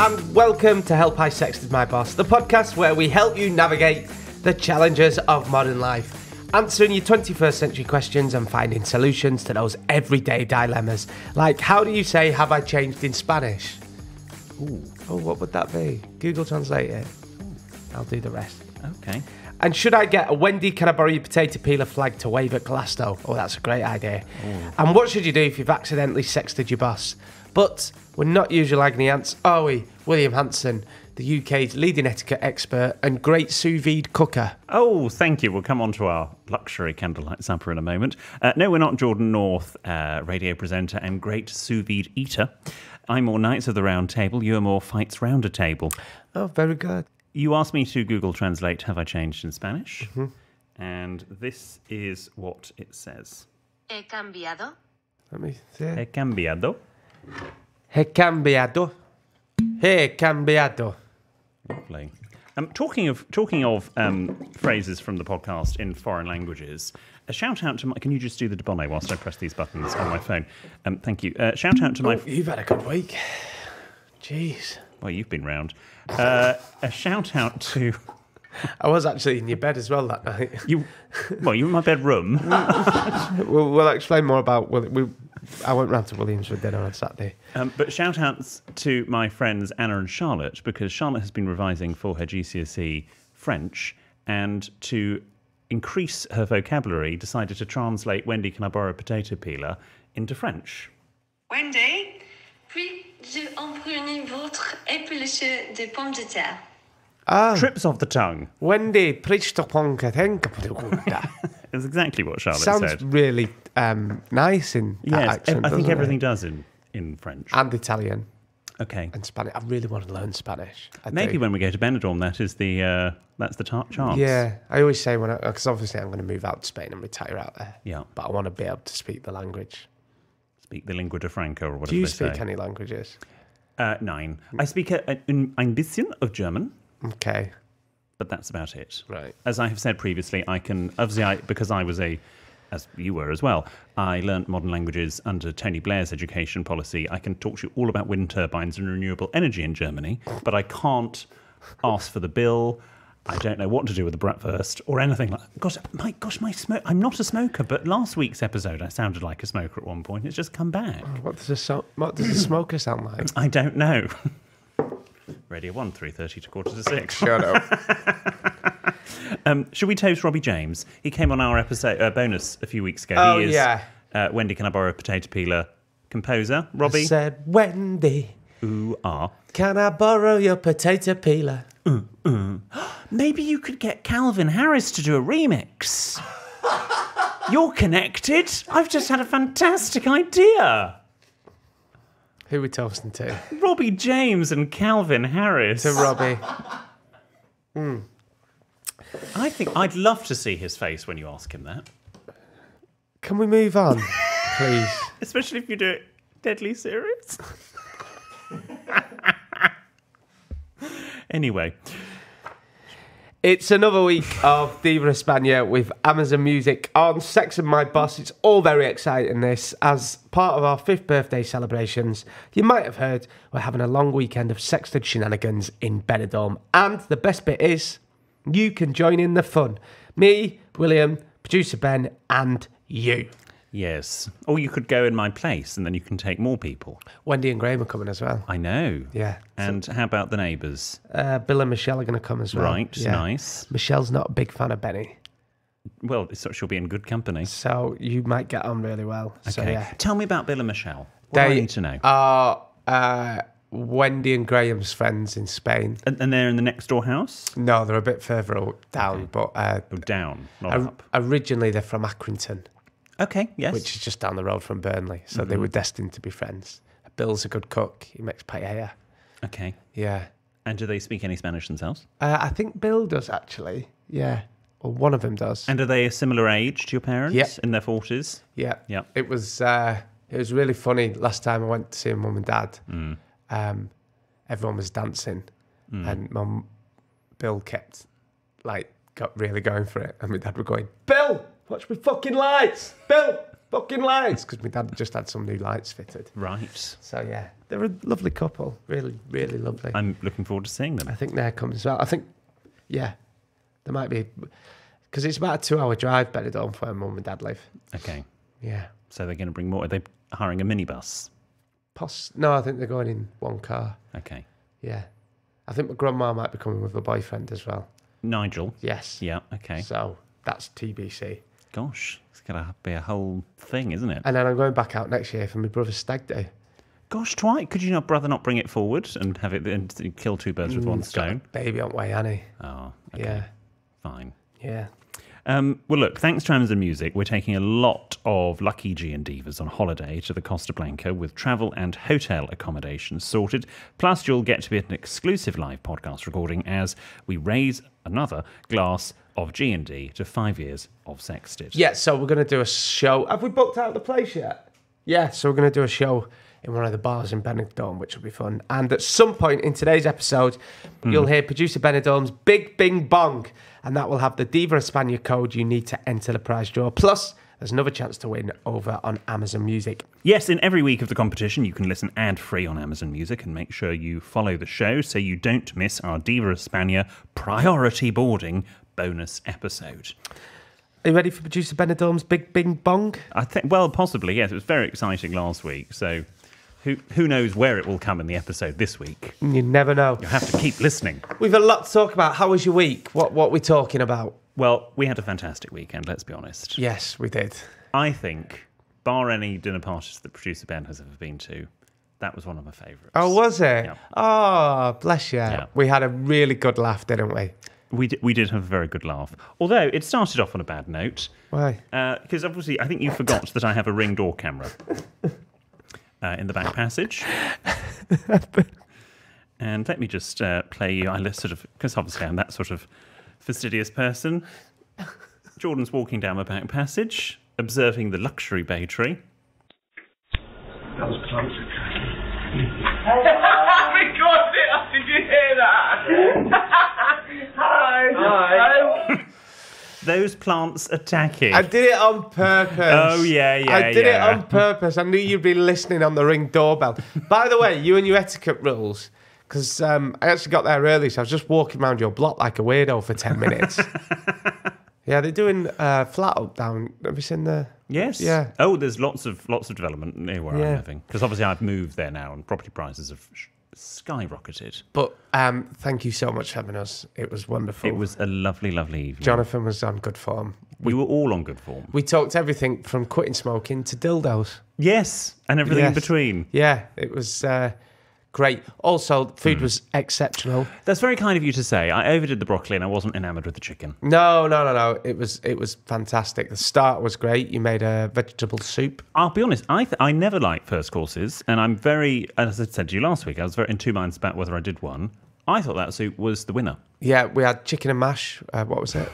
and welcome to Help I Sexted My Boss, the podcast where we help you navigate the challenges of modern life, answering your 21st century questions and finding solutions to those everyday dilemmas, like how do you say "have I changed" in Spanish? Ooh. Oh, what would that be? Google Translate it. I'll do the rest. Okay. And should I get a Wendy, can I borrow your potato peeler flag to wave at Glasgow? Oh, that's a great idea. Ooh. And what should you do if you've accidentally sexted your boss? But we're not usual agony ants, are we? William Hanson, the UK's leading etiquette expert and great sous vide cooker. Oh, thank you. We'll come on to our luxury candlelight supper in a moment. No, we're not Jordan North, radio presenter and great sous vide eater. I'm more Knights of the Round Table, you're more Fights Round a Table. Oh, very good. You asked me to Google Translate "have I changed" in Spanish? Mm-hmm. And this is what it says. He cambiado. Let me see. He cambiado. He cambiado. He cambiado. Lovely. Talking of phrases from the podcast in foreign languages, a shout out to my... Can you just do the debonnaire whilst I press these buttons on my phone? Thank you. Shout out to my... You've had a good week. Jeez. Well, you've been round. A shout out to... I was actually in your bed as well that night. You were in my bedroom. We'll explain more about... I went round to Williams for dinner on Saturday. But shout outs to my friends Anna and Charlotte, because Charlotte has been revising for her GCSE French, and to increase her vocabulary, decided to translate "Wendy, can I borrow a potato peeler" into French. Wendy, puis-je emprunter votre épluche de pommes de terre? Ah, Trips of the tongue. Wendy, it's Is exactly what Charlotte said. Sounds really nice in that accent. I think everything does in French. And Italian. Okay. And Spanish. I really want to learn Spanish. Maybe when we go to Benidorm, that's the chance. Yeah, I always say because obviously I'm going to move out to Spain and retire out there. Yeah. But I want to be able to speak the language. Speak the lingua de franca or whatever Do you they say. speak any languages? 9. I speak ein bisschen of German. Okay. But that's about it. Right. As I have said previously, because I was as you were as well, I learnt modern languages under Tony Blair's education policy. I can talk to you all about wind turbines and renewable energy in Germany, but I can't ask for the bill. I don't know what to do with the bratwurst or anything like that. My smoke. I'm not a smoker, but last week's episode I sounded like a smoker at one point. It's just come back. What does a smoker sound like? I don't know. Radio 1, 3:30 to 5:45. Shut up. Should we toast Robbie James? He came on our episode bonus a few weeks ago. Oh, he is, yeah. Wendy, can I borrow a potato peeler? Composer, Robbie. I said, Wendy, Ooh, can I borrow your potato peeler? Maybe you could get Calvin Harris to do a remix. You're connected. I've just had a fantastic idea. Who are we toasting to? Robbie James and Calvin Harris. To Robbie. I think I'd love to see his face when you ask him that. Can we move on, please? Especially if you do it deadly serious. Anyway. It's another week of Diva Espana with Amazon Music on Sexted My Boss. It's all very exciting, this. As part of our 5th birthday celebrations, you might have heard we're having a long weekend of Sexted shenanigans in Benidorm. And the best bit is, you can join in the fun. Me, William, producer Ben, and you. Yes. Or you could go in my place and then you can take more people. Wendy and Graham are coming as well. I know. Yeah. And how about the neighbours? Bill and Michelle are going to come as well. Right, yeah. Nice. Michelle's not a big fan of Benny. Well, she'll be in good company. So you might get on really well. Okay. So, yeah. Tell me about Bill and Michelle. What do I need to know? Are Wendy and Graham's friends in Spain. And they're in the next door house? No, they're a bit further down. Okay. But down, not up. Originally, they're from Accrington. Okay, yes. Which is just down the road from Burnley. So they were destined to be friends. Bill's a good cook. He makes paella. Okay. Yeah. And do they speak any Spanish themselves? I think Bill does, actually. Yeah. Well, one of them does. And are they a similar age to your parents? Yep. In their 40s? Yeah. Yeah. It was really funny. Last time I went to see Mum and Dad, everyone was dancing. And Bill kept, got really going for it. And my dad were going, Bill! Watch me fucking lights! Bill! fucking lights, because my dad just had some new lights fitted. Right. So yeah, they're a lovely couple. Really, really lovely. I'm looking forward to seeing them. I think they're coming as well. I think, yeah, there might be, because it's about a 2-hour drive, Benidorm, where mum and dad live. Okay. Yeah. So they're going to bring more. Are they hiring a minibus? No, I think they're going in one car. Okay. Yeah. I think my grandma might be coming with a boyfriend as well. Nigel? Yes. Yeah, okay. So that's TBC. Gosh, it's going to be a whole thing, isn't it? And then I'm going back out next year for my brother's stag do. Gosh, twice. Could you brother not bring it forward and have it and kill two birds with one stone? Baby on way, Annie. Oh, okay. Yeah. Fine. Yeah. Well, look, thanks to Amazon Music, we're taking a lot of lucky G and Divas on holiday to the Costa Blanca with travel and hotel accommodation sorted. Plus, you'll get to be at an exclusive live podcast recording as we raise another glass of G&D to 5 years of Sexted. Yeah, so we're going to do a show. Have we booked out the place yet? Yeah, so we're going to do a show in one of the bars in Benidorm, which will be fun. And at some point in today's episode, you'll hear producer Benidorm's Big Bing Bong, and that will have the Diva Espana code you need to enter the prize draw. Plus, there's another chance to win over on Amazon Music. Yes, in every week of the competition, you can listen ad-free on Amazon Music, and make sure you follow the show so you don't miss our Diva Espana priority boarding bonus episode. Are you ready for producer Benidorm's Big Bing Bong? I think, well, possibly, yes. It was very exciting last week, so who knows where it will come in the episode this week. You never know. You have to keep listening. We've a lot to talk about. How was your week? What are we talking about? Well, we had a fantastic weekend, let's be honest. Yes, we did. I think, bar any dinner parties that producer Ben has ever been to, that was one of my favourites. Oh, was it? Yeah. Oh, bless you. Yeah. We had a really good laugh, didn't we? We did have a very good laugh. Although, it started off on a bad note. Why? Because obviously, I think you forgot that I have a Ring door camera in the back passage. And let me just play you. Because obviously I'm that sort of fastidious person. Jordan's walking down the back passage, observing the luxury bay tree. That was plants I recorded it. Did you hear that? Hi. Those plants attacking. I did it on purpose. Oh, yeah. I did it on purpose. I knew you'd be listening on the Ring doorbell. By the way, you and your etiquette rules, because I actually got there early, so I was just walking around your block like a weirdo for 10 minutes. Yeah, they're doing flat up down. Have you seen the... Yes. Yeah. Oh, there's lots of development near where Yeah. I'm living. Because obviously I've moved there now and property prices have skyrocketed. But thank you so much for having us. It was wonderful. It was a lovely, lovely evening. Jonathan was on good form. We were all on good form. We talked everything from quitting smoking to dildos. Yes, and everything in Yes. between. Yeah, it was great. Also, food was exceptional. That's very kind of you to say. I overdid the broccoli and I wasn't enamoured with the chicken. No. It was fantastic. The start was great. You made a vegetable soup. I'll be honest, I never like first courses, and I'm very, as I said to you last week, I was very in two minds about whether I did one. I thought that soup was the winner. Yeah, we had chicken and mash. What was it?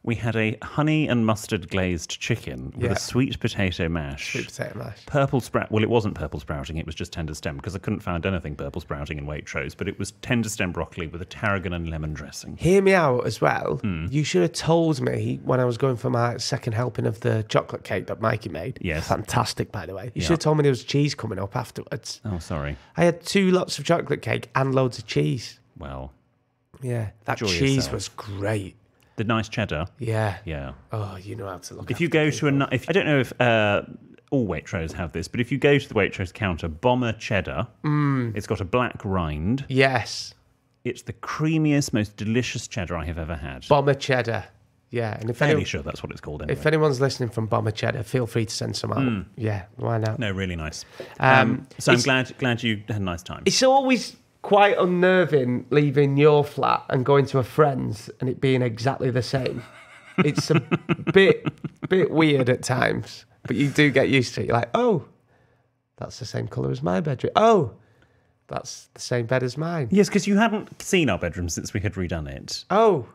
We had a honey and mustard glazed chicken with Yeah. a sweet potato mash. Sweet potato mash. Purple sprout. Well, it wasn't purple sprouting. It was just tender stem because I couldn't find anything purple sprouting in Waitrose. But it was tender stem broccoli with a tarragon and lemon dressing. Hear me out as well. You should have told me when I was going for my second helping of the chocolate cake that Mikey made. Yes. Fantastic, by the way. You Yeah. should have told me there was cheese coming up afterwards. Oh, sorry. I had 2 lots of chocolate cake and loads of cheese. Well, Yeah, that Enjoy cheese yourself. was great. the nice cheddar. Yeah. Yeah. Oh, you know how to look. If you go to I don't know if all Waitrose have this, but if you go to the Waitrose counter, Bomber cheddar, it's got a black rind. Yes, It's the creamiest, most delicious cheddar I have ever had. Bomber cheddar. Yeah, and if Fairly sure that's what it's called anyway. if anyone's listening from Bomber cheddar, feel free to send some out. Yeah, why not? No, really nice. So I'm it's- glad you had a nice time. It's always quite unnerving leaving your flat and going to a friend's and it being exactly the same. It's a bit weird at times, but you do get used to it. You're like, oh, that's the same colour as my bedroom. Oh, that's the same bed as mine. Yes, because you hadn't seen our bedroom since we had redone it. Oh,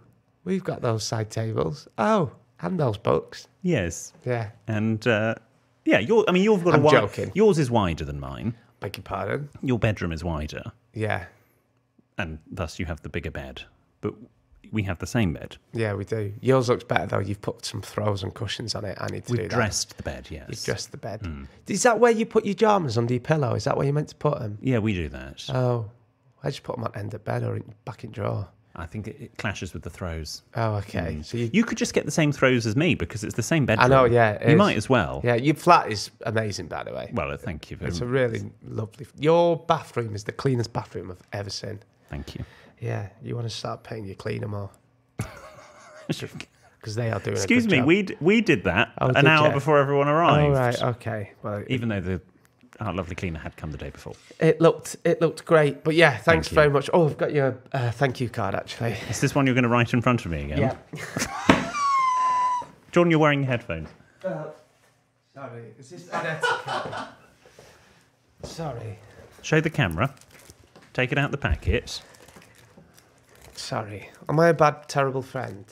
we've got those side tables. Oh, and those books. Yes. Yeah. And you've got I'm joking. Yours is wider than mine. Beg your pardon. Your bedroom is wider, Yeah. and thus you have the bigger bed. But we have the same bed. Yeah, we do. Yours looks better though. You've put some throws and cushions on it. I need to do We've that. dressed the bed, yes. You've dressed the bed. Is that where you put your pyjamas under your pillow? Is that where you're meant to put them? Yeah, we do that. Oh, I just put them at the end of bed or back in drawer. I think it clashes with the throws. Oh, okay. So You could just get the same throws as me because it's the same bedroom. I know, yeah. it You is. might as well. Yeah, your flat is amazing, by the way. Well, thank you very It's much. a really lovely. Your bathroom is the cleanest bathroom I've ever seen. Thank you. Yeah, you want to start paying your cleaner more because they are doing. Excuse a me, good job. we did that Oh, an did hour ya? before everyone arrived. Oh right, okay. Well, Even though our lovely cleaner had come the day before. it looked great, but yeah, thanks Thank you. very much. Oh, I've got your thank you card actually. Is this one you're going to write in front of me again? Yeah. Jordan, you're wearing headphones. Sorry, is this an etiquette? Sorry, Show the camera. Take it out the packet. sorry. Am I a bad, terrible friend?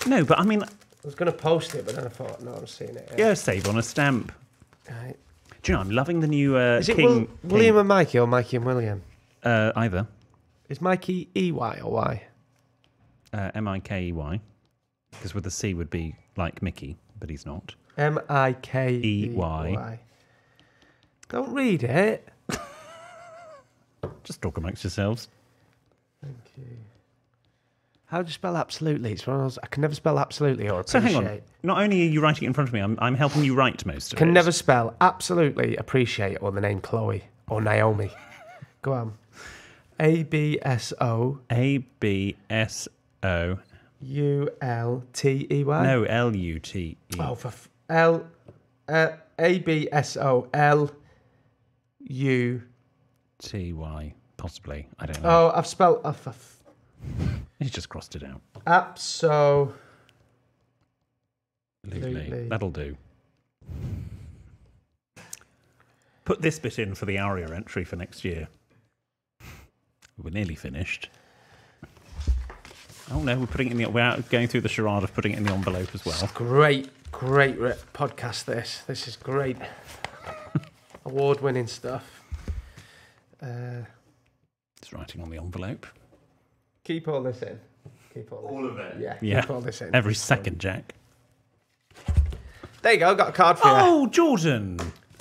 No, but I mean, I was going to post it, but then I thought, no, I'm seeing it. yeah, save on a stamp. Right. Do you know, I'm loving the new Is it King... William and Mikey or Mikey and William? Either. Is Mikey EY or Y? Mikey. Because with the C would be like Mickey, but he's not. Mikey. Don't read it. Just talk amongst yourselves. Thank you. How do you spell absolutely? It's one of those, I can never spell absolutely or So appreciate. hang on. Not only are you writing it in front of me, I'm helping you write most of it. Can never spell absolutely appreciate or the name Chloe or Naomi. Go on. ABSO ABSO. ULTEY. No, LUTE. Oh, for ABSO LU. TY, possibly. I don't know. Oh, I've spelled He's just crossed it out. Absolutely. That'll do. Put this bit in for the ARIA entry for next year. We're nearly finished. Oh no, we're out going through the charade of putting it in the envelope as well. Great podcast. This is great. Award-winning stuff. It's writing on the envelope. Keep all this in. Keep all of it. Yeah. Yeah. Keep all this in. Every second, Jack. There you go. Got a card for you. Oh, Jordan.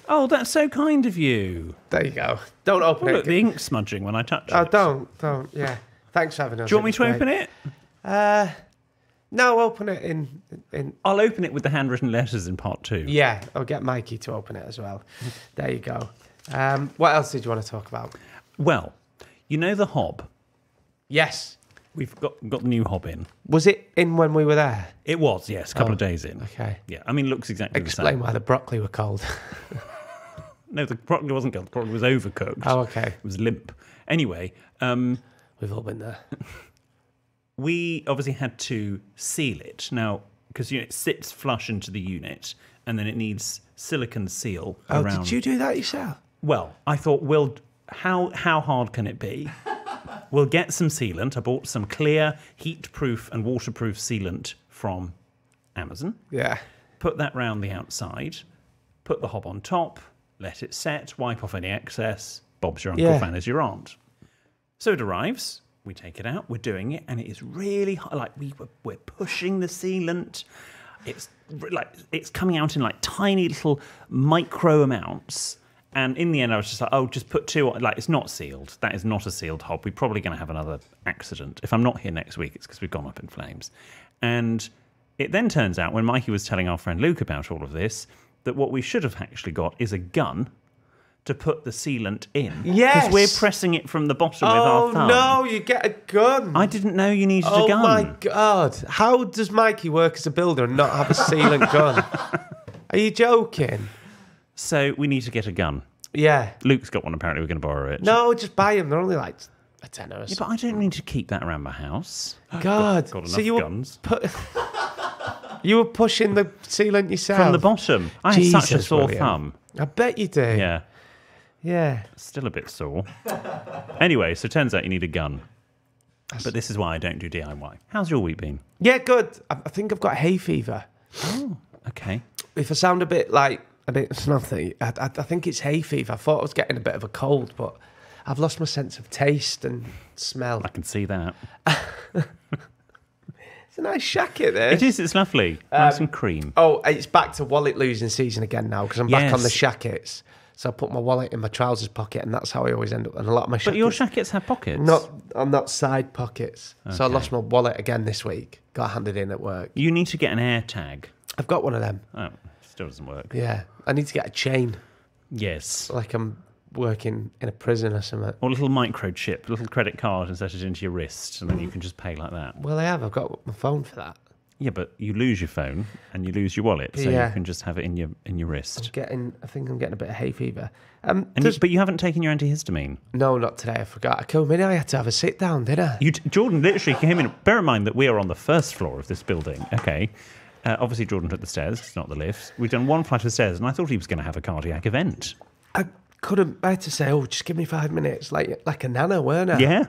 Oh, that's so kind of you. There you go. Don't open Oh, it. look, the ink smudging when I touch Oh, it. don't. Yeah. Thanks for having us. Do you want me to open it? No, open it in. I'll open it with the handwritten letters in part 2. Yeah, I'll get Mikey to open it as well. There you go. What else did you want to talk about? Well, you know the hob? Yes. We've got the new hob in. Was it in when we were there? It was, yes, a couple of days in. Okay. Yeah, I mean, it looks exactly Explain the same. why the broccoli were cold. No, the broccoli wasn't cold. The broccoli was overcooked. Oh, okay. It was limp. Anyway, We've all been there. we obviously had to seal it. Now, because it sits flush into the unit, and then it needs silicone seal Oh, around. did you do that yourself? Well, I thought, how hard can it be? We'll get some sealant. I bought some clear, heat-proof and waterproof sealant from Amazon. Yeah. Put that round the outside. Put the hob on top. Let it set. Wipe off any excess. Bob's your uncle, Yeah. Fan is your aunt. So it arrives. We take it out. We're doing it, and it is really hot. Like we're pushing the sealant. It's coming out in like tiny little micro amounts. And in the end, I was just like, oh, just put 2 on. Like, it's not sealed. That is not a sealed hob. We're probably going to have another accident. If I'm not here next week, it's because we've gone up in flames. And it then turns out, when Mikey was telling our friend Luke about all of this, that what we should have actually got is a gun to put the sealant in. Yes. Because we're pressing it from the bottom with our thumb. Oh, no, you get a gun. I didn't know you needed a Oh, gun. my God. How does Mikey work as a builder and not have a sealant gun? Are you joking? So we need to get a gun. Yeah. Luke's got one, apparently. We're going to borrow it. No, just buy them. They're only like a tenner or Yeah, something. but I don't need to keep that around my house. God. Got enough so you guns. You were pushing the sealant yourself? From the bottom. I have such a Jesus, sore William. thumb. I bet you do. Yeah. Yeah. Still a bit sore. Anyway, so it turns out you need a gun. But this is why I don't do DIY. How's your week been? Yeah, good. I think I've got hay fever. Oh, okay. If I sound a bit snotty, I think it's hay fever. I thought I was getting a bit of a cold, but I've lost my sense of taste and smell. I can see that. It's a nice jacket, this. It is. It's lovely. Nice and cream. Oh, it's back to wallet losing season again now because I'm back on the Yes. shackets. So I put my wallet in my trousers pocket, and that's how I always end up. And a lot of my shackets, But your jackets have pockets. not side pockets. So I lost my wallet again this week. Got handed in at work. You need to get an air tag. I've got one of them. Oh, still doesn't work. Yeah, I need to get a chain, Yes. like I'm working in a prison or something. Or a little microchip, a little credit card, and set it into your wrist, and then you can just pay like that. Well, I have. I've got my phone for that. Yeah, but you lose your phone and you lose your wallet, so Yeah. you can just have it in your wrist. I think I'm getting a bit of hay fever. But you haven't taken your antihistamine. No, not today. I forgot. I came in. I had to have a sit down, didn't I? Jordan literally came in. Bear in mind that we are on the first floor of this building. Okay. Obviously, Jordan took the stairs. It's not the lift. We've done one flight of stairs, and I thought he was going to have a cardiac event. I couldn't. I had to say, "Oh, just give me 5 minutes," like a nana, weren't I? Yeah.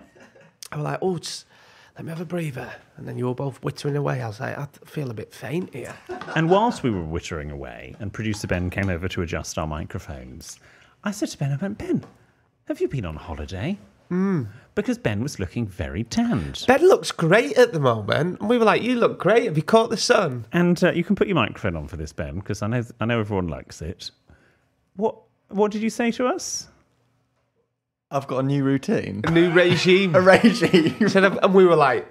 I was like, "Oh, just let me have a breather," and then you were both wittering away. I was like, "I feel a bit faint here." And whilst we were wittering away, and producer Ben came over to adjust our microphones, I said to Ben, I went, "Ben, have you been on holiday?" Because Ben was looking very tanned. Ben looks great at the moment, and we were like, "You look great. Have you caught the sun?" And you can put your microphone on for this, Ben, because I know everyone likes it. What did you say to us? I've got a new routine. A new regime. A regime. And we were like,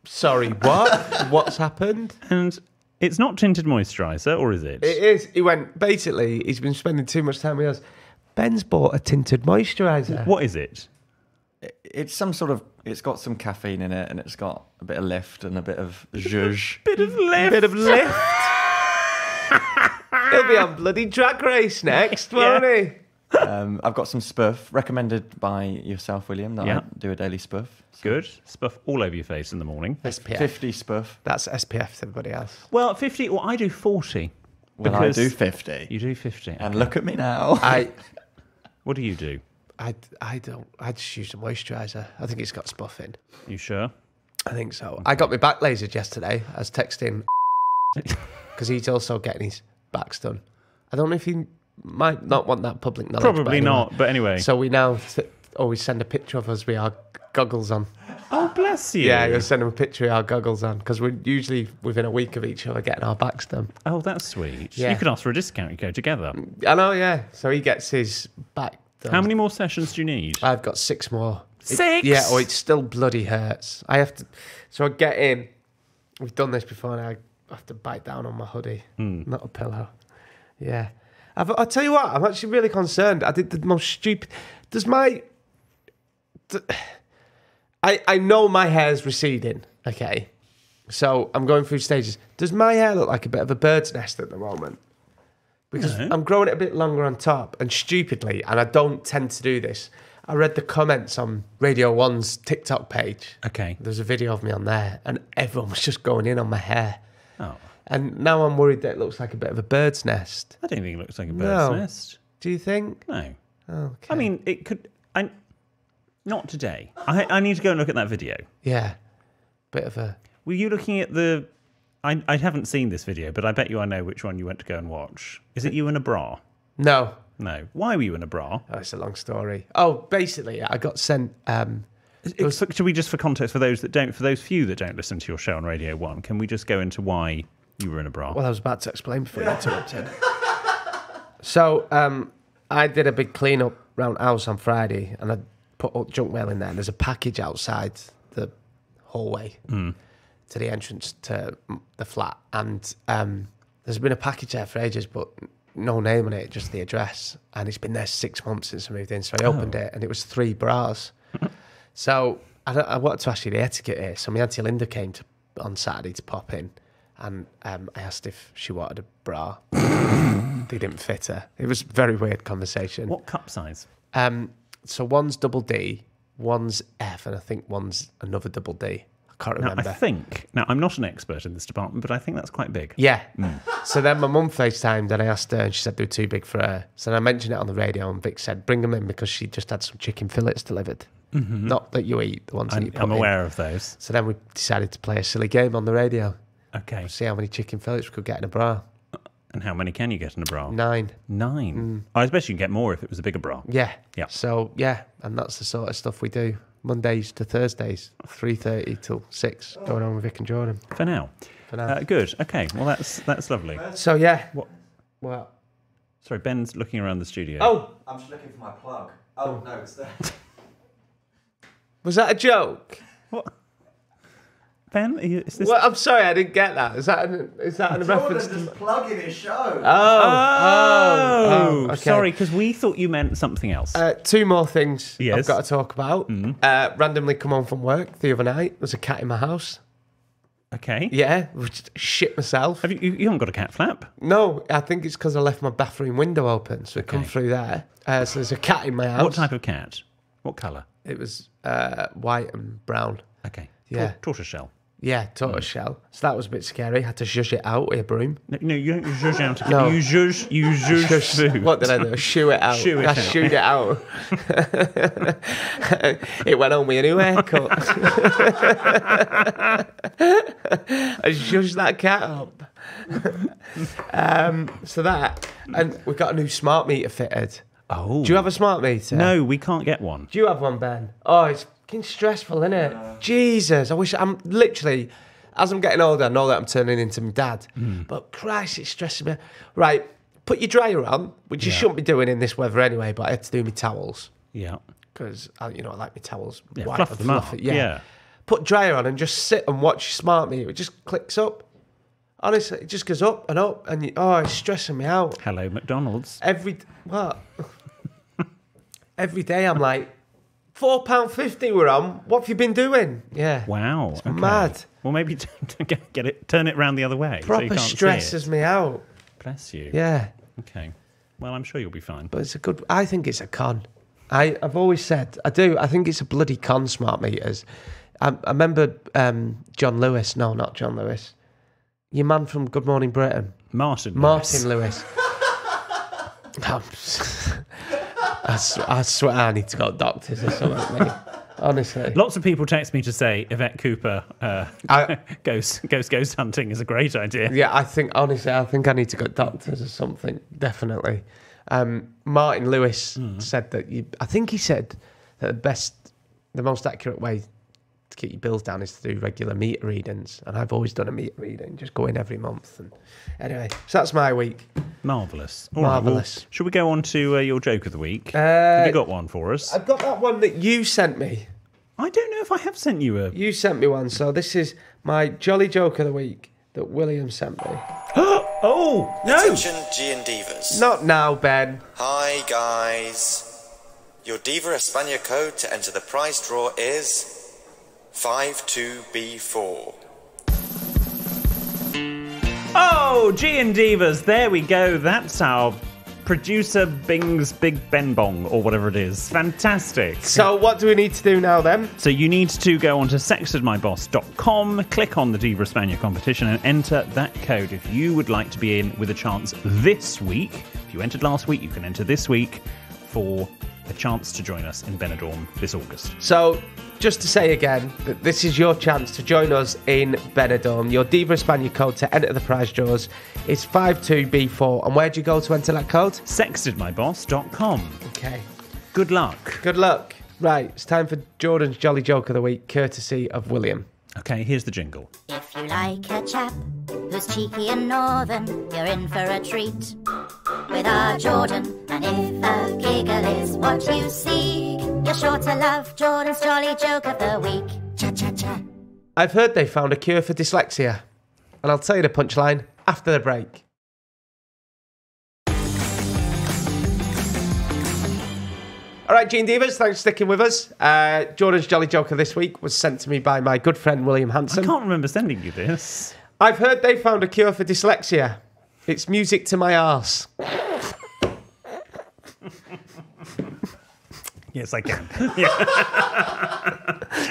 "Sorry, what? What's happened?" And it's not tinted moisturiser, or is it? It is. He went, basically, he's been spending too much time with us. Ben's bought a tinted moisturiser. What is it? It's some sort of. It's got some caffeine in it, and it's got a bit of lift and a bit of zhuzh. Bit of lift. Bit of lift. He'll be on bloody Drag Race next, won't he? I've got some spuff recommended by yourself, William. That Yeah. I do a daily spuff. Good. Spuff all over your face in the morning. SPF. 50 spuff. That's SPF to everybody else. Well, 50, well, I do 40. Well, I do 50. You do 50. And look at me now. What do you do? I don't. I just use a moisturiser. I think it's got spuff in. You sure? I think so. I got my back lasered yesterday. I was texting because he's also getting his backs done. I don't know if he might not want that public knowledge. Probably not, but anyway. So we now always send a picture of us with our goggles on. Oh, bless you. Yeah, you'll send him a picture with our goggles on because we're usually within a week of each other getting our backs done. Oh, that's sweet. Yeah. You could ask for a discount. You go together. I know, yeah. So he gets his back done. How many more sessions do you need? I've got 6 more. 6? Yeah, oh, it still bloody hurts. I have to. So I get in. We've done this before, and I have to bite down on my hoodie, not a pillow. Yeah. I'll tell you what, I'm actually really concerned. I did the most stupid. I know my hair's receding, okay? So I'm going through stages. Does my hair look like a bit of a bird's nest at the moment? Because No. I'm growing it a bit longer on top, and stupidly, and I don't tend to do this, I read the comments on Radio 1's TikTok page. Okay. There's a video of me on there, and everyone was just going in on my hair. Oh. And now I'm worried that it looks like a bit of a bird's nest. I don't think it looks like a bird's No. nest. Do you think? No. Okay. I mean, it could... Not today. I need to go and look at that video. Yeah. Bit of a... Were you looking at the... I haven't seen this video, but I bet you I know which one you went to go and watch. Is it you in a bra? No. No. Why were you in a bra? Oh, it's a long story. Oh, basically, I got sent... Should we just, for context, for those few that don't listen to your show on Radio 1, can we just go into why you were in a bra? Well, I was about to explain before you interrupted. So, I did a big clean-up round house on Friday, and I put up junk mail in there, and there's a package outside the hallway to the entrance to the flat, and there's been a package there for ages, but no name on it, just the address, and it's been there 6 months since I moved in, so I opened it, and it was 3 bras. So I wanted to ask you the etiquette here. So my Auntie Linda came on Saturday to pop in, and I asked if she wanted a bra. They didn't fit her. It was a very weird conversation. What cup size? So one's double D, one's F, and I think one's another double D. I can't Now, remember. now, I'm not an expert in this department, but I think that's quite big. Yeah. So then my mum FaceTimed and I asked her, and she said they were too big for her. So then I mentioned it on the radio, and Vic said, bring them in because she just had some chicken fillets delivered. Not that you eat, the ones that you put I'm in. aware of those. So then we decided to play a silly game on the radio. Okay. See how many chicken fillets we could get in a bra. And how many can you get in a bra? 9. 9. I suppose you can get more if it was a bigger bra. Yeah. Yeah. So, yeah, and that's the sort of stuff we do. Mondays to Thursdays, 3:30 till 6, going on with Vic and Jordan. For now. Good. Okay. Well, that's lovely. So yeah. What? Sorry, Ben's looking around the studio. Oh, I'm just looking for my plug. Oh, no, it's there. was that a joke? What? Ben, is this? Well, I'm sorry, I didn't get that. Is that a reference to? just plugging his show. Oh, okay. Sorry, because we thought you meant something else. 2 more things Yes. I've got to talk about. Randomly come home from work the other night. There's a cat in my house. Okay. Yeah, just shit myself. Have you haven't got a cat flap? No, I think it's because I left my bathroom window open, so it come through there. So there's a cat in my house. What type of cat? What colour? It was white and brown. Okay. Yeah. Tortoiseshell. Yeah, tortoise shell. So that was a bit scary. Had to shush it out with a broom. No, you don't zhuzh out. No. You zhuzh food. What did I do? Shoo it out. Shoo it I out. shooed it out. It went on with a new haircut. I shushed that cat up. So that, and we've got a new smart meter fitted. Oh. Do you have a smart meter? No, we can't get one. Do you have one, Ben? Oh, it's fucking stressful, isn't it? Jesus, I wish I'm literally, as I'm getting older, I know that I'm turning into my dad. But Christ, it's stressing me. Right, put your dryer on, which you shouldn't be doing in this weather anyway, but I had to do my towels. Yeah. Because, I like my towels white fluff and them up. fluffy. Yeah. Put dryer on and just sit and watch your smart meter. It just clicks up. Honestly, it just goes up, and it's stressing me out. Hello, McDonald's. What? Every day I'm like, £4.50 we're on. What have you been doing? Yeah. Wow. It's mad. Well, maybe turn it round the other way. So you Proper can't stresses see it. me out. Bless you. Yeah. Okay. Well, I'm sure you'll be fine. But I think it's a con. I've always said, I do. I think it's a bloody con, smart meters. I remember John Lewis. No, not John Lewis. Your man from Good Morning Britain. Martin Lewis. I swear I need to go to doctors or something, mate. Honestly. Lots of people text me to say Yvette Cooper goes hunting is a great idea. Yeah, I think I need to go to doctors or something, definitely. Martin Lewis said that he said that the most accurate way to keep your bills down is to do regular meter readings, and I've always done a meter reading, just go in every month. And anyway, so that's my week. Marvellous. Marvellous. Well, should we go on to your joke of the week? Have you got one for us? I've got that one that you sent me. I don't know if I have sent you a... You sent me one, so this is my jolly joke of the week that William sent me. Oh, no! Attention G and Divas. Not now, Ben. Hi guys. Your Diva Espana code to enter the prize draw is 52B4. Oh, G and Divas, there we go. That's our producer Bing's Big Ben Bong, or whatever it is. Fantastic. So what do we need to do now then? So you need to go onto sextedmyboss.com, click on the Diva Espana competition and enter that code if you would like to be in with a chance this week. If you entered last week, you can enter this week for a chance to join us in Benidorm this August. So, just to say again, that this is your chance to join us in Benidorm. Your Diva Espana code to enter the prize draws is 52B4. And where do you go to enter that code? Sextedmyboss.com. Okay. Good luck. Good luck. Right, it's time for Jordan's Jolly Joke of the Week, courtesy of William. Okay, here's the jingle. If you like a chap who's cheeky and northern, you're in for a treat with our Jordan. And if a giggle is what you seek, you're sure to love Jordan's Jolly Joke of the Week. Cha-cha-cha. I've heard they found a cure for dyslexia. And I'll tell you the punchline after the break. All right, Gene Divas, thanks for sticking with us. Jordan's Jolly Joke of this week was sent to me by my good friend William I Hanson. can't remember sending you this. I've heard they found a cure for dyslexia. It's music to my arse. Yes, I can. Yeah.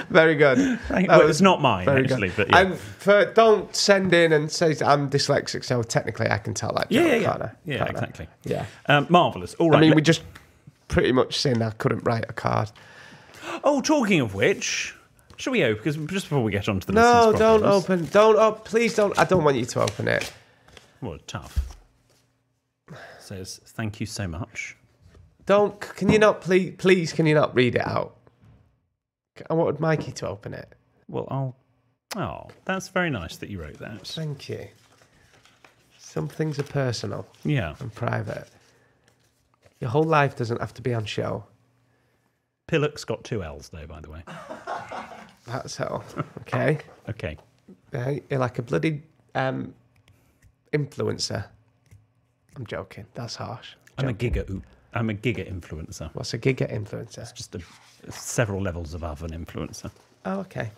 Very good. Well, it's not mine, very actually. good. But yeah. Don't send in and say I'm dyslexic, so technically I can tell that joke, can't I? Yeah, Can't I? exactly. Yeah. Marvellous. All right. I mean, we just pretty much saying I couldn't write a card. Oh, talking of which, shall we open? Because just before we get on to the No, listeners' don't problems- open. Don't open. Please don't. I don't want you to open it. Well, tough. Says, thank you so much. Don't. Can you not, please, can you not read it out? I wanted Mikey to open it. Well, Oh, that's very nice that you wrote that. Thank you. Some things are personal. Yeah. And private. Your whole life doesn't have to be on show. Pillock's got 2 L's, though, by the way. That's all. Okay. Okay. You're like a bloody influencer. I'm joking. That's harsh. I'm a giga influencer. What's a giga influencer? It's just several levels above an influencer. Oh, okay.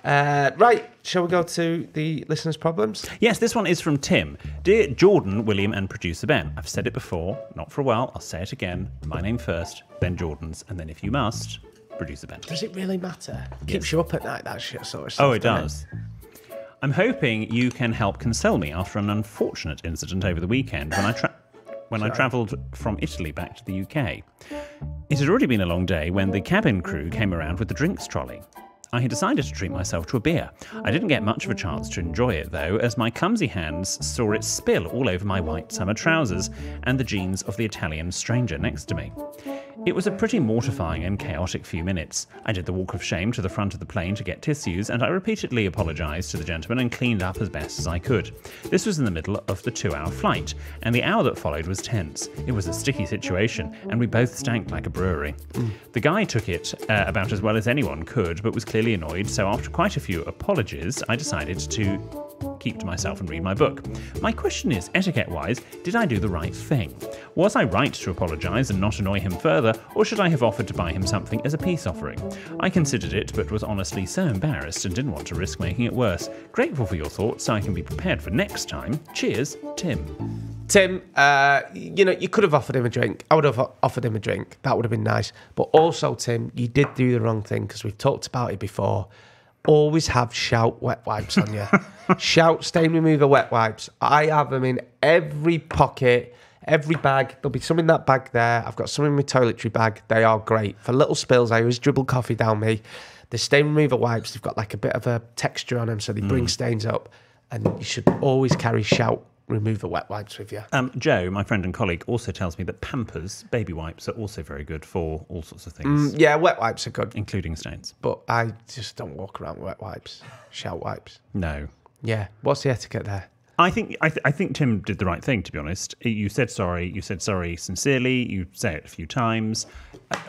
Right, shall we go to the listeners' problems? Yes, this one is from Tim. Dear Jordan, William and producer Ben, I've said it before, not for a while, I'll say it again. My name first, then Jordan's, and then if you must, producer Ben. Does it really matter? Keeps you up at night, that shit sort of stuff. Oh, it does. I'm hoping you can help console me after an unfortunate incident over the weekend when I travelled from Italy back to the UK. It had already been a long day when the cabin crew came around with the drinks trolley. I had decided to treat myself to a beer. I didn't get much of a chance to enjoy it, though, as my clumsy hands saw it spill all over my white summer trousers and the jeans of the Italian stranger next to me. It was a pretty mortifying and chaotic few minutes. I did the walk of shame to the front of the plane to get tissues, and I repeatedly apologised to the gentleman and cleaned up as best as I could. This was in the middle of the 2-hour flight, and the hour that followed was tense. It was a sticky situation, and we both stank like a brewery. The guy took it about as well as anyone could, but was clearly annoyed, so after quite a few apologies, I decided to keep to myself and read my book. My question is, etiquette-wise, did I do the right thing? Was I right to apologise and not annoy him further, or should I have offered to buy him something as a peace offering? I considered it, but was honestly so embarrassed and didn't want to risk making it worse. Grateful for your thoughts so I can be prepared for next time. Cheers, Tim. Tim, you could have offered him a drink. I would have offered him a drink. That would have been nice. But also, Tim, you did do the wrong thing because we've talked about it before. Always have Shout wet wipes on you. Shout stain remover wet wipes. I have them in every pocket, every bag. There'll be some in that bag there. I've got some in my toiletry bag. They are great. For little spills, I always dribble coffee down me. The stain remover wipes, they've got like a bit of a texture on them, so they bring stains up. And you should always carry Shout remover wet wipes with you. Joe, my friend and colleague, also tells me that Pampers baby wipes are also very good for all sorts of things. Yeah, wet wipes are good. Including stains. But I just don't walk around with wet wipes. Shout wipes. No. Yeah. What's the etiquette there? I think Tim did the right thing, to be honest. You said sorry. You said sorry sincerely. You say it a few times.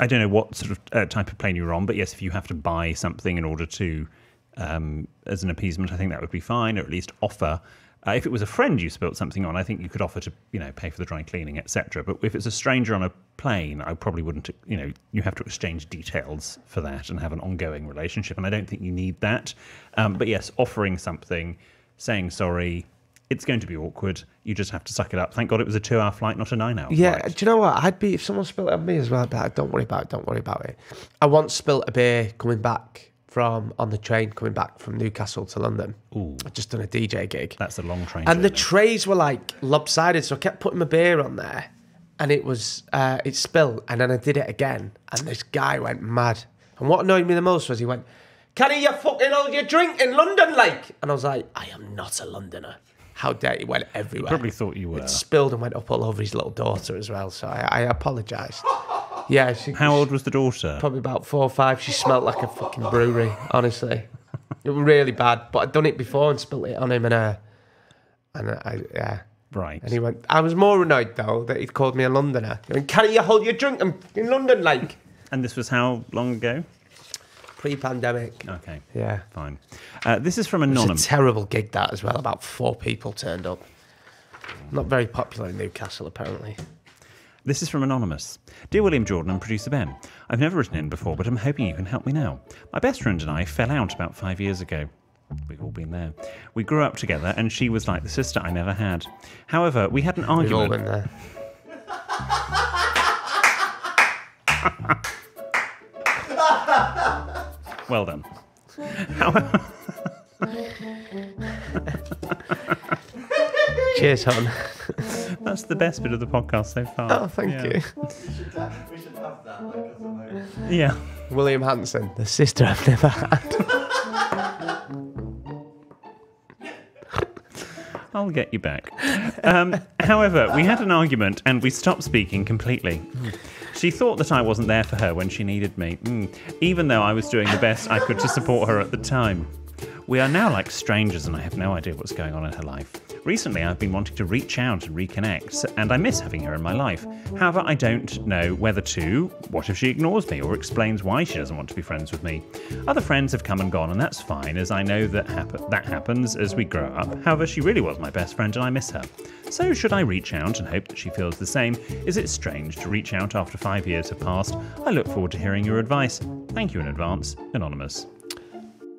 I don't know what sort of type of plane you were on, but yes, if you have to buy something in order to, as an appeasement, I think that would be fine, or at least offer. If it was a friend you spilt something on, I think you could offer to, pay for the dry cleaning, etc. But if it's a stranger on a plane, I probably wouldn't, you have to exchange details for that and have an ongoing relationship. And I don't think you need that. But yes, offering something, saying sorry, it's going to be awkward. You just have to suck it up. Thank God it was a 2-hour flight, not a 9-hour Yeah, flight. do you know what? I'd be, if someone spilt it on me as well, I'd be like, don't worry about it. I once spilt a beer coming back on the train coming back from Newcastle to London. Ooh. I'd just done a DJ gig. That's a long train And journey. the trays were like lopsided, so I kept putting my beer on there and it was, it spilled, and then I did it again and this guy went mad. And what annoyed me the most was he went, "Can you fucking hold your drink in London, like?" And I was like, I am not a Londoner. How dare you? Went everywhere. Probably thought you were. It spilled and went up all over his little daughter as well, so I apologised. Yeah. How old was the daughter? Probably about 4 or 5. She smelled like a fucking brewery, honestly. It was really bad, but I'd done it before and spilt it on him yeah. Right. And he went, I was more annoyed, though, that he'd called me a Londoner. He went, "Can you hold your drink in London, like?" And this was how long ago? Pre-pandemic. Okay. Yeah. Fine. This is from It Anonymous. was a terrible gig, that, as well. About 4 people turned up. Not very popular in Newcastle, apparently. This is from Anonymous. Dear William, Jordan and producer Ben, I've never written in before, but I'm hoping you can help me now. My best friend and I fell out about 5 years ago. We've all been there. We grew up together and she was like the sister I never had. However, we had an argument. We've all been there. Well done. Cheers, hon. That's the best bit of the podcast so far. Oh, thank you. We should have that. Like, as a moment. Yeah. William Hanson, the sister I've never had. I'll get you back. However, we had an argument and we stopped speaking completely. She thought that I wasn't there for her when she needed me, even though I was doing the best I could to support her at the time. We are now like strangers and I have no idea what's going on in her life. Recently, I've been wanting to reach out and reconnect, and I miss having her in my life. However, I don't know whether to. What if she ignores me or explains why she doesn't want to be friends with me? Other friends have come and gone, and that's fine, as I know that that happens as we grow up. However, she really was my best friend, and I miss her. So should I reach out and hope that she feels the same? Is it strange to reach out after 5 years have passed? I look forward to hearing your advice. Thank you in advance. Anonymous.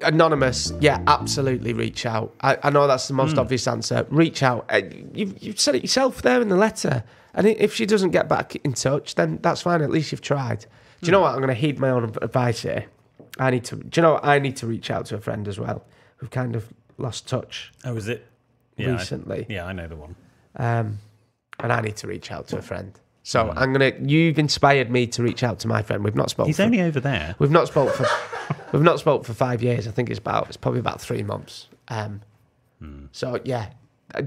Anonymous, yeah, absolutely reach out. I know that's the most obvious answer. Reach out. You've said it yourself there in the letter. And if she doesn't get back in touch, then that's fine. At least you've tried. Do you know what? I'm going to heed my own advice here. I need to reach out to a friend as well who've kind of lost touch. Oh, is it? Recently. I know the one. And I need to reach out to a friend. So you've inspired me to reach out to my friend. We've not spoken. He's only over there. We've not spoken for 5 years. I think it's probably about 3 months. So yeah,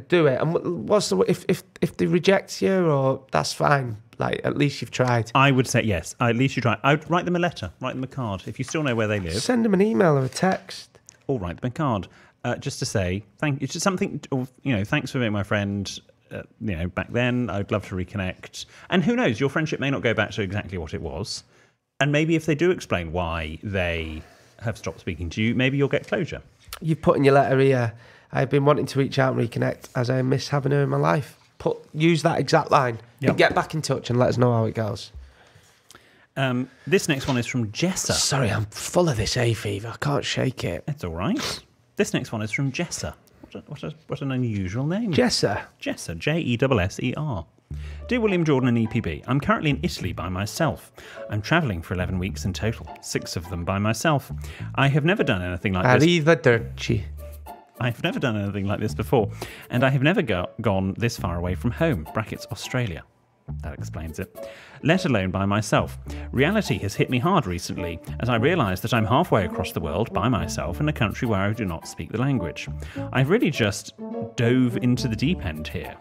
do it. And what's the if they reject you, or that's fine. Like, at least you've tried. I would say yes. At least you tried. I'd write them a letter. Write them a card. If you still know where they live, send them an email or a text. Or write them a card. Just to say thank you. It's just something. Thanks for being my friend. Back then, I'd love to reconnect. And who knows, your friendship may not go back to exactly what it was. And maybe if they do explain why they have stopped speaking to you, maybe you'll get closure. You've put in your letter here, I've been wanting to reach out and reconnect as I miss having her in my life. Use that exact line. Yep. And get back in touch and let us know how it goes. This next one is from Jessa. Sorry, I'm full of this hay fever. I can't shake it. It's all right. This next one is from Jessa. What an unusual name. Jessa. Jessa, Jesser. Dear William Jordan and EPB, I'm currently in Italy by myself. I'm travelling for 11 weeks in total, 6 of them by myself. I have never done anything like this. Arrivederci. I've never done anything like this before, and I have never gone this far away from home, Australia. That explains it. Let alone by myself. Reality has hit me hard recently, as I realise that I'm halfway across the world by myself in a country where I do not speak the language. I've really just dove into the deep end here.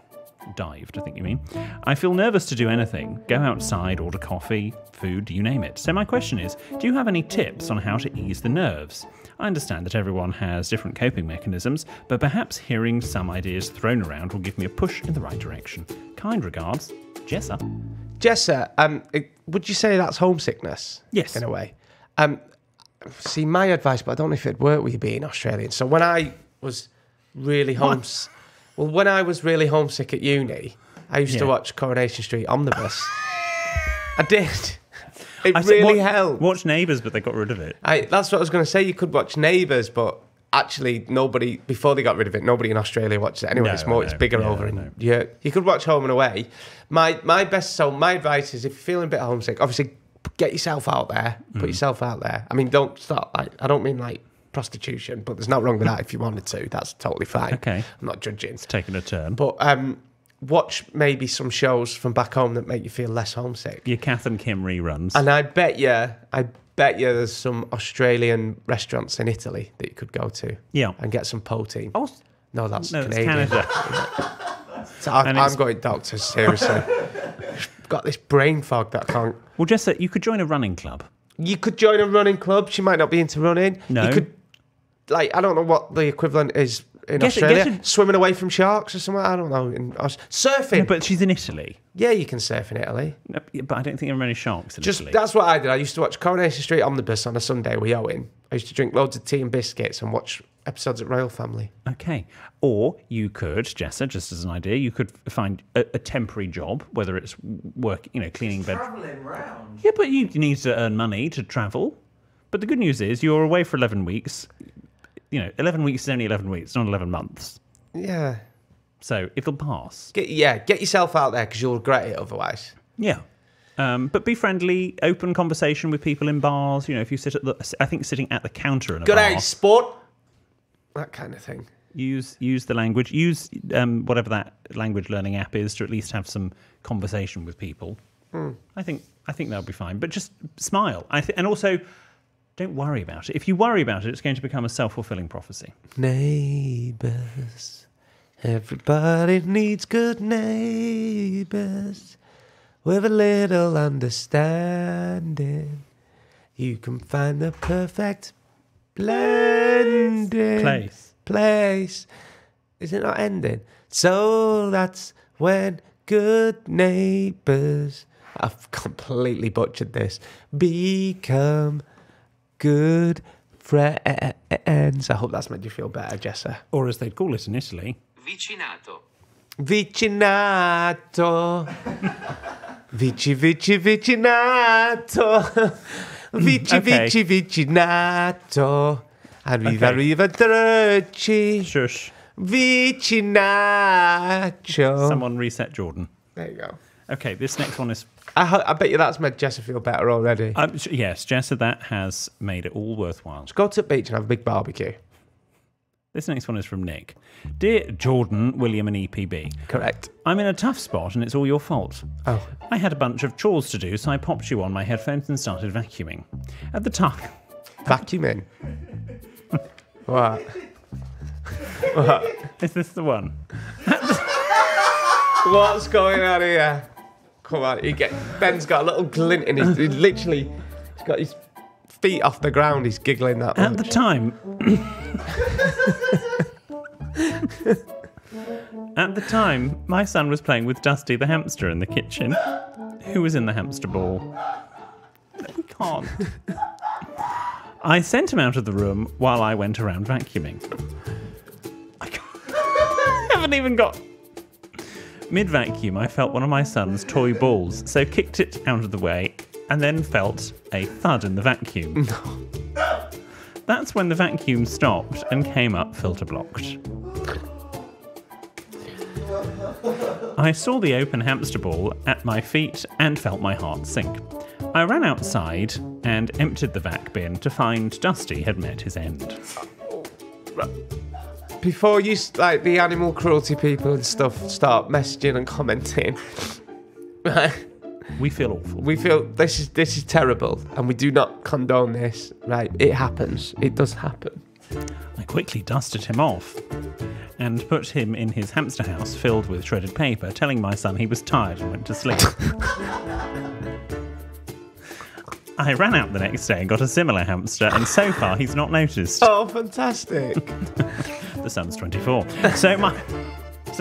Dived, I think you mean. I feel nervous to do anything. Go outside, order coffee, food, you name it. So my question is, do you have any tips on how to ease the nerves? I understand that everyone has different coping mechanisms, but perhaps hearing some ideas thrown around will give me a push in the right direction. Kind regards, Jessa. Jessa, would you say that's homesickness? Yes. In a way. See, my advice, but I don't know if it'd work with you being Australian. So when I was really homesick... Well, when I was really homesick at uni, I used to watch Coronation Street Omnibus. I did. It really helped. Watch Neighbours, but they got rid of it. That's what I was going to say. You could watch Neighbours, but actually nobody, before they got rid of it, nobody in Australia watched it anyway. It's bigger over in Europe. You could watch Home and Away. My advice is, if you're feeling a bit homesick, obviously get yourself out there. Put yourself out there. I mean, don't start, I don't mean like prostitution, but there's nothing wrong with that if you wanted to. That's totally fine. Okay. I'm not judging. It's taking a turn. But watch maybe some shows from back home that make you feel less homesick. Your Kath and Kim reruns. And I bet you there's some Australian restaurants in Italy that you could go to. Yeah. And get some poutine. Oh, no, that's Canadian. Canada. So I'm going doctors, seriously. I've got this brain fog that I can't... Well, Jessa, you could join a running club. You could join a running club. She might not be into running. No. You could, I don't know what the equivalent is in Australia. Swimming away from sharks or something. I don't know. Surfing. No, but she's in Italy. Yeah, you can surf in Italy. No, but I don't think there are many sharks in Italy. That's what I did. I used to watch Coronation Street Omnibus on a Sunday with Owen. I used to drink loads of tea and biscuits and watch episodes of Royal Family. Okay. Or you could, Jessa, just as an idea, you could find a temporary job, whether it's work, cleaning bed. Travelling round. Yeah, but you need to earn money to travel. But the good news is you're away for 11 weeks. 11 weeks is only 11 weeks, not 11 months. Yeah. So it'll pass. Get yourself out there because you'll regret it otherwise. Yeah. But be friendly, open conversation with people in bars. If you sit sitting at the counter in a bar. Good day, sport. That kind of thing. Use the language. Use whatever that language learning app is to at least have some conversation with people. I think that'll be fine. But just smile. And also, don't worry about it. If you worry about it, it's going to become a self-fulfilling prophecy. Neighbours, Everybody needs good neighbours with a little understanding. You can find the perfect blending place. Is it not ending? So that's when good neighbours, I've completely butchered this, become good friends. I hope that's made you feel better, Jessa. Or as they'd call it in Italy, Vicinato. Vicinato. Vicinato. Vicinato. Arrivederci. shush. Vicinato. Someone reset Jordan. There you go. Okay, this next one is... I bet you that's made Jessa feel better already. yes, Jessa, that has made it all worthwhile. Let's go to the beach and have a big barbecue. This next one is from Nick. Dear Jordan, William and EPB. Correct. I'm in a tough spot and it's all your fault. Oh. I had a bunch of chores to do, so I popped you on my headphones and started vacuuming. At the time... Vacuuming? What? What? Is this the one? What's going on here? Come on, Ben's got a little glint in his... He's got his feet off the ground. He's giggling that much. At the time... At the time, my son was playing with Dusty the hamster in the kitchen. Who was in the hamster ball? We can't. I sent him out of the room while I went around vacuuming. I haven't even got... Mid-vacuum, I felt one of my son's toy balls, so kicked it out of the way and then felt a thud in the vacuum. That's when the vacuum stopped and came up filter blocked. I saw the open hamster ball at my feet and felt my heart sink. I ran outside and emptied the vac bin to find Dusty had met his end. Before you, like, the animal cruelty people and stuff start messaging and commenting, right? We feel awful. We feel this is terrible, and we do not condone this. Right? It happens. It does happen. I quickly dusted him off and put him in his hamster house filled with shredded paper, telling my son he was tired and went to sleep. I ran out the next day and got a similar hamster, and so far he's not noticed. Oh, fantastic. The son's 24. So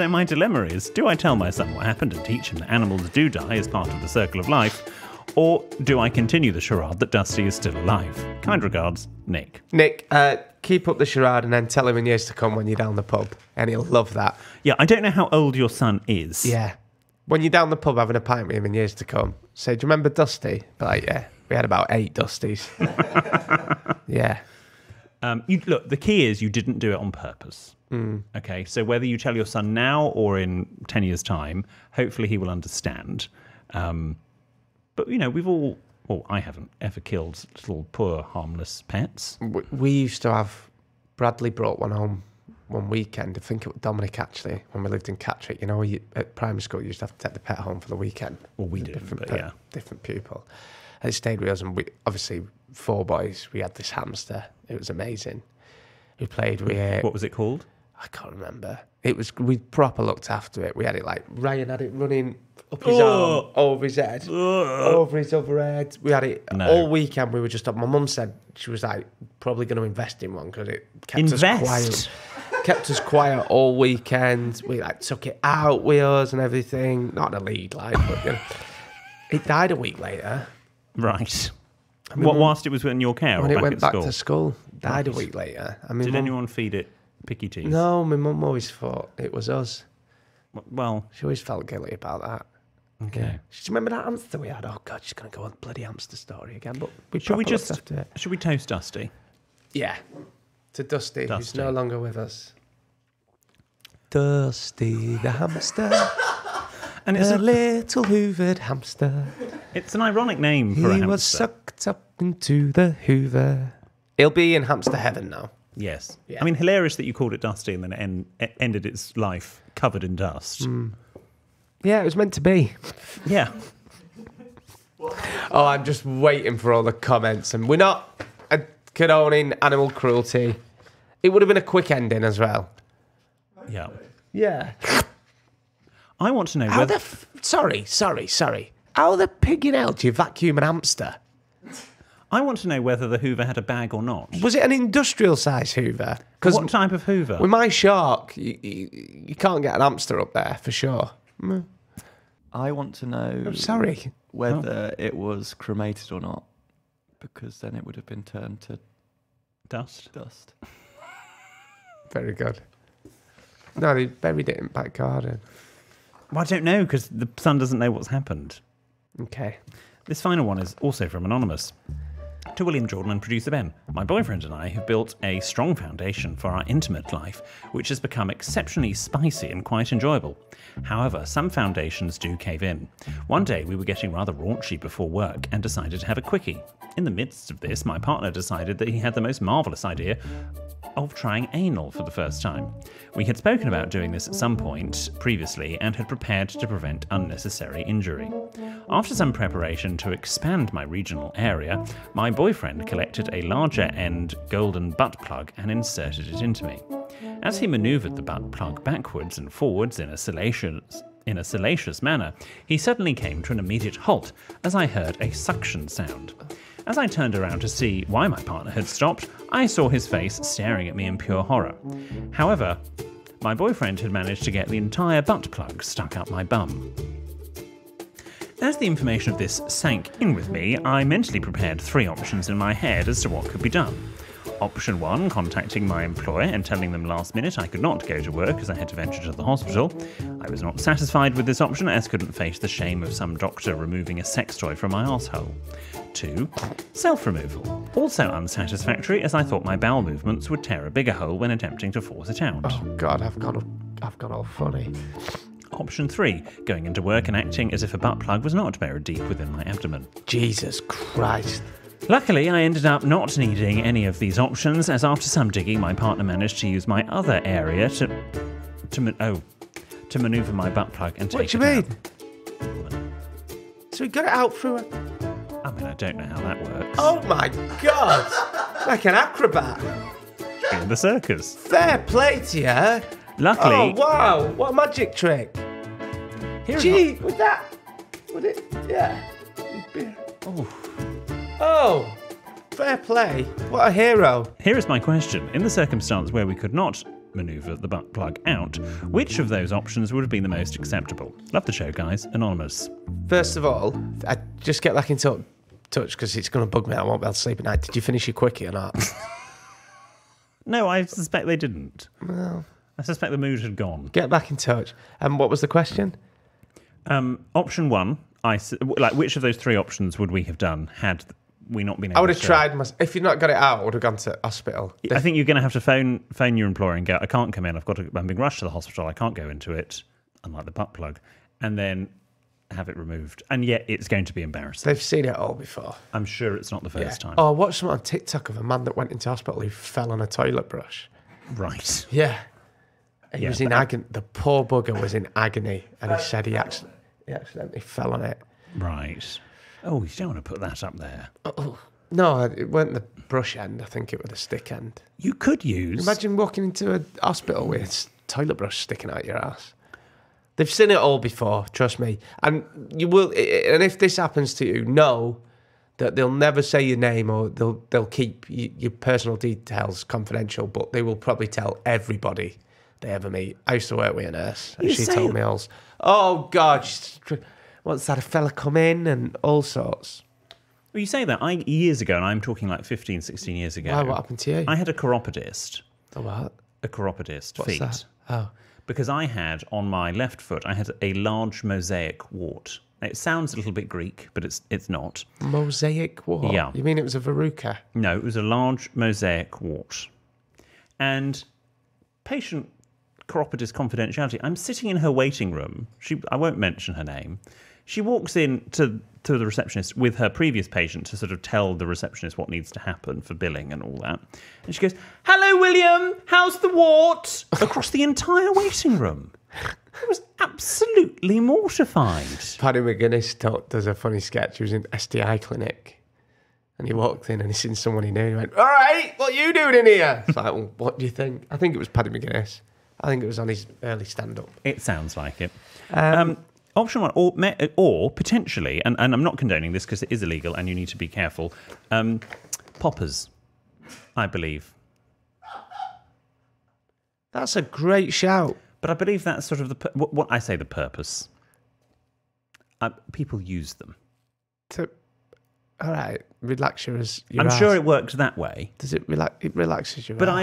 my dilemma is, do I tell my son what happened and teach him that animals do die as part of the circle of life, or do I continue the charade that Dusty is still alive? Kind regards, Nick. Nick, keep up the charade and then tell him in years to come when you're down the pub, and he'll love that. Yeah, I don't know how old your son is. Yeah. When you're down the pub having a pint with him in years to come, say, do you remember Dusty? Be like, yeah, we had about 8 Dusties. Yeah. Look, the key is you didn't do it on purpose. Okay, so whether you tell your son now or in 10 years' time, hopefully he will understand. But, you know, we've all... Well, I haven't ever killed little poor harmless pets. We used to have... Bradley brought one home one weekend. I think it was Dominic, actually, when we lived in Catterick. You know, at primary school, you used to have to take the pet home for the weekend. Well, we did, Different pupil. And it stayed with us, and we, obviously, 4 boys, we had this hamster. It was amazing. We played with it. What was it called? I can't remember. It was, we proper looked after it. We had it like, Ryan had it running up his arm, over his head, over his other head. We had it all weekend. We were just up. My mum said she was like, probably going to invest in one because it kept us quiet. Kept us quiet all weekend. We like took it out with us and everything. Not in a lead, like, but you know. It died a week later. Right. I mean, whilst it was in your care when or it back went at back school? to school, died a week later. I mean, did anyone feed it picky teeth? No, my mum always thought it was us. Well, she always felt guilty about that. Okay. Yeah. Do you remember that hamster we had? Oh God, she's gonna go on the bloody hamster story again. But should we toast Dusty? Yeah, to Dusty, who's no longer with us. Dusty the hamster. And it's a little hoovered hamster. It's an ironic name for a hamster. He was sucked up into the hoover. He'll be in hamster heaven now. Yes. Yeah. I mean, hilarious that you called it Dusty and then it ended its life covered in dust. Yeah, it was meant to be. Yeah. Oh, I'm just waiting for all the comments. And we're not condoning animal cruelty. It would have been a quick ending as well. Yeah. Yeah. I want to know How whether... Sorry. How the pig in hell do you vacuum an hamster? I want to know whether the Hoover had a bag or not. Was it an industrial size Hoover? What type of Hoover? With my shark, you can't get an hamster up there for sure. I want to know. I'm sorry. Whether it was cremated or not, because then it would have been turned to Dust. Very good. No, they buried it in back garden. Well, I don't know, because the son doesn't know what's happened. Okay. This final one is also from Anonymous. To William Jordan and producer Ben, my boyfriend and I have built a strong foundation for our intimate life, which has become exceptionally spicy and quite enjoyable. However, some foundations do cave in. One day we were getting rather raunchy before work and decided to have a quickie. In the midst of this, my partner decided that he had the most marvellous idea of trying anal for the first time. We had spoken about doing this at some point previously and had prepared to prevent unnecessary injury. After some preparation to expand my regional area, my boyfriend collected a larger end golden butt plug and inserted it into me. As he manoeuvred the butt plug backwards and forwards in a salacious manner, he suddenly came to an immediate halt as I heard a suction sound. As I turned around to see why my partner had stopped, I saw his face staring at me in pure horror. However, my boyfriend had managed to get the entire butt plug stuck up my bum. As the information of this sank in with me, I mentally prepared 3 options in my head as to what could be done. Option 1, contacting my employer and telling them last minute I could not go to work as I had to venture to the hospital. I was not satisfied with this option as couldn't face the shame of some doctor removing a sex toy from my arsehole. 2, self-removal. Also unsatisfactory as I thought my bowel movements would tear a bigger hole when attempting to force it out. Oh God, I've gone all funny. Option 3, going into work and acting as if a butt plug was not buried deep within my abdomen. Jesus Christ. Luckily, I ended up not needing any of these options, as after some digging, my partner managed to use my other area to manoeuvre my butt plug and take it out. What do you mean? So he got it out through a... I mean, I don't know how that works. Oh my God! Like an acrobat. In the circus. Fair play to you. Luckily... Oh, wow. What a magic trick. Gee, would it... Yeah. Oh, fair play. What a hero. Here is my question. In the circumstance where we could not manoeuvre the butt plug out, which of those options would have been the most acceptable? Love the show, guys. Anonymous. First of all, I just get back in touch because it's going to bug me. I won't be able to sleep at night. Did you finish your quickie or not? No, I suspect they didn't. Well, I suspect the mood had gone. Get back in touch. And what was the question? Option 1, which of those 3 options would we have done had we not been able to... I would have tried... If you'd not got it out, I would have gone to hospital. I think you're going to have to phone your employer and go, I can't come in, I'm being rushed to the hospital, I can't go into it, unlike the butt plug, and then have it removed. And yet it's going to be embarrassing. They've seen it all before. I'm sure it's not the first time. Oh, I watched something on TikTok of a man that went into hospital who fell on a toilet brush. Right. Yeah. He was in agony. The poor bugger was in agony, and he said he accidentally fell on it. Right. Oh, you don't want to put that up there. Oh, no, it weren't the brush end. I think it was the stick end. You could use... Imagine walking into a hospital with a toilet brush sticking out your ass. They've seen it all before, trust me. And you will. And if this happens to you, know that they'll never say your name or they'll keep your personal details confidential, but they will probably tell everybody they ever meet. I used to work with a nurse, and she told me all. Oh God. Once had a fella come in and all sorts. Well, you say that. Years ago, and I'm talking like 15, 16 years ago. Why, what happened to you? I had a chiropodist. A what? A chiropodist. What's feet. that? Oh. Because I had, on my left foot, I had a large mosaic wart. It sounds a little bit Greek, but it's not. Mosaic wart? Yeah. You mean it was a verruca? No, it was a large mosaic wart. And patient chiropodist confidentiality, I'm sitting in her waiting room. I won't mention her name. She walks in to the receptionist with her previous patient to sort of tell the receptionist what needs to happen for billing and all that. And she goes, "Hello, William, how's the wart?" Across the entire waiting room. I was absolutely mortified. Paddy McGuinness does a funny sketch. He was in STI clinic and he walked in and he seen someone he knew and he went, "All right, what are you doing in here?" It's like, well, what do you think? I think it was Paddy McGuinness. I think it was on his early stand-up. It sounds like it. Option one, or potentially, and I'm not condoning this because it is illegal and you need to be careful, poppers, I believe. That's a great shout. But I believe that's sort of what I say the purpose. People use them. All right, relax your I'm sure it works that way. Does it relax? It relaxes your But ass.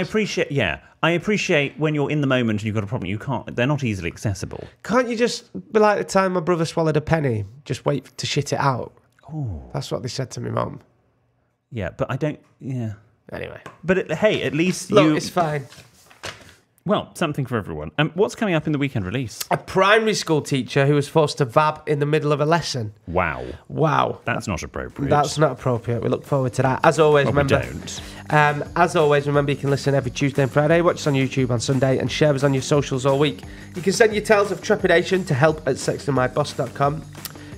I appreciate when you're in the moment and you've got a problem, they're not easily accessible. Can't you just be like the time my brother swallowed a penny, just wait to shit it out? Oh. That's what they said to my mum. Yeah, but I don't, yeah. Anyway. But hey, at least Look, it's fine. Well, something for everyone. What's coming up in the weekend release? A primary school teacher who was forced to vab in the middle of a lesson. Wow. That's not appropriate. That's not appropriate. We look forward to that. As always, remember. We don't. As always, remember you can listen every Tuesday and Friday, watch us on YouTube on Sunday, and share us on your socials all week. You can send your tales of trepidation to help@sextedmyboss.com.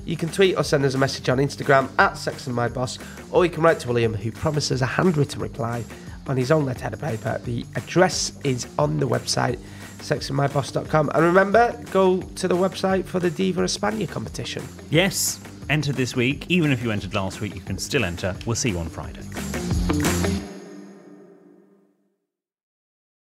You can tweet or send us a message on Instagram @sextedmyboss, or you can write to William, who promises a handwritten reply on his own letterhead of paper. The address is on the website, sextedmyboss.com. And remember, go to the website for the Diva Espana competition. Yes, enter this week. Even if you entered last week, you can still enter. We'll see you on Friday.